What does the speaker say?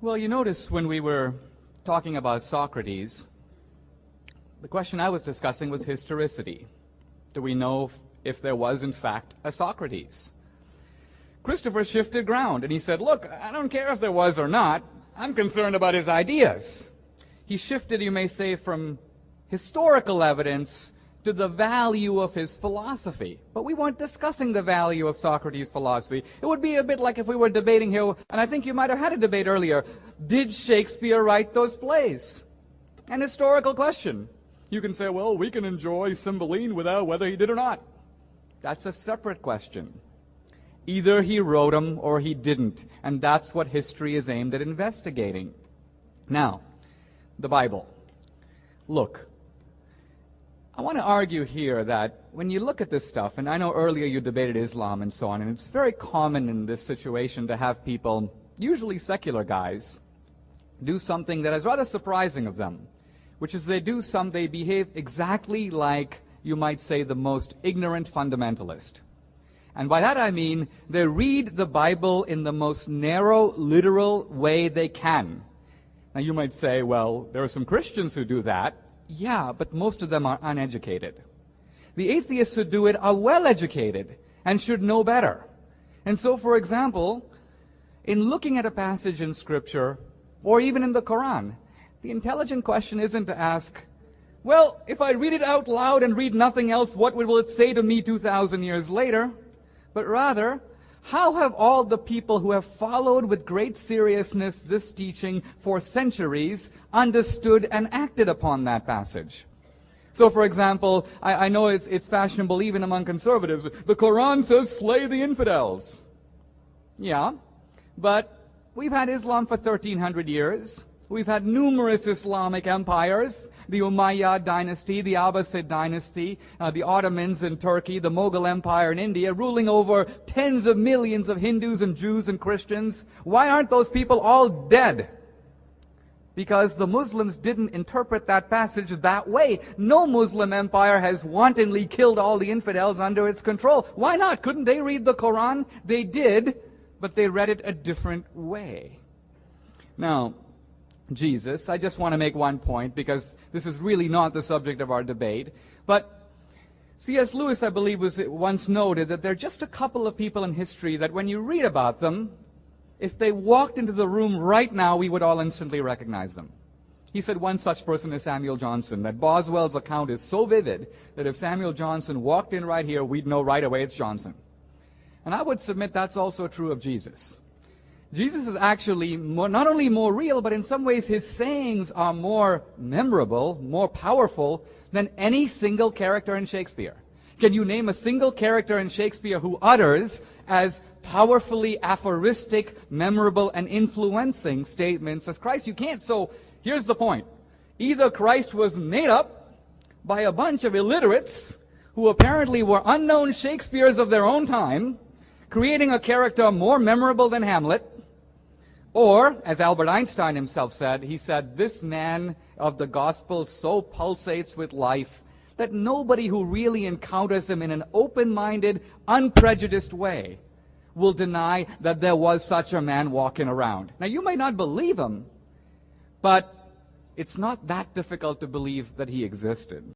Well, you notice when we were talking about Socrates, the question I was discussing was historicity. Do we know if there was, in fact, a Socrates? Christopher shifted ground, and he said, look, I don't care if there was or not. I'm concerned about his ideas. He shifted, you may say, from historical evidence to the value of his philosophy. But we weren't discussing the value of Socrates' philosophy. It would be a bit like if we were debating here, and I think you might have had a debate earlier, did Shakespeare write those plays? An historical question. You can say, well, we can enjoy Cymbeline without whether he did or not. That's a separate question. Either he wrote them or he didn't, and that's what history is aimed at investigating. Now, the Bible. Look, I want to argue here that when you look at this stuff, and I know earlier you debated Islam and so on, and it's very common in this situation to have people, usually secular guys, do something that is rather surprising of them, which is they behave exactly like, you might say, the most ignorant fundamentalist. And by that I mean they read the Bible in the most narrow, literal way they can. Now you might say, well, there are some Christians who do that. Yeah, but most of them are uneducated. The atheists who do it are well-educated and should know better. And so, for example, in looking at a passage in Scripture, or even in the Quran, the intelligent question isn't to ask, well, if I read it out loud and read nothing else, what will it say to me 2,000 years later? But rather, how have all the people who have followed with great seriousness this teaching for centuries understood and acted upon that passage? So, for example, I know it's fashionable even among conservatives. The Quran says, slay the infidels. Yeah, but we've had Islam for 1,300 years. We've had numerous Islamic empires, the Umayyad dynasty, the Abbasid dynasty, the Ottomans in Turkey, the Mughal Empire in India, ruling over tens of millions of Hindus and Jews and Christians. Why aren't those people all dead? Because the Muslims didn't interpret that passage that way. No Muslim empire has wantonly killed all the infidels under its control. Why not? Couldn't they read the Quran? They did, but they read it a different way. Now, Jesus, I just want to make one point because this is really not the subject of our debate. But C.S. Lewis, I believe, once noted that there are just a couple of people in history that when you read about them, if they walked into the room right now, we would all instantly recognize them. He said one such person is Samuel Johnson, that Boswell's account is so vivid that if Samuel Johnson walked in right here, we'd know right away it's Johnson. And I would submit that's also true of Jesus. Jesus is actually not only more real, but in some ways his sayings are more memorable, more powerful than any single character in Shakespeare. Can you name a single character in Shakespeare who utters as powerfully aphoristic, memorable, and influencing statements as Christ? You can't. So here's the point. Either Christ was made up by a bunch of illiterates who apparently were unknown Shakespeares of their own time, creating a character more memorable than Hamlet, or, as Albert Einstein himself said, he said, this man of the gospel so pulsates with life that nobody who really encounters him in an open-minded, unprejudiced way will deny that there was such a man walking around. Now, you may not believe him, but it's not that difficult to believe that he existed.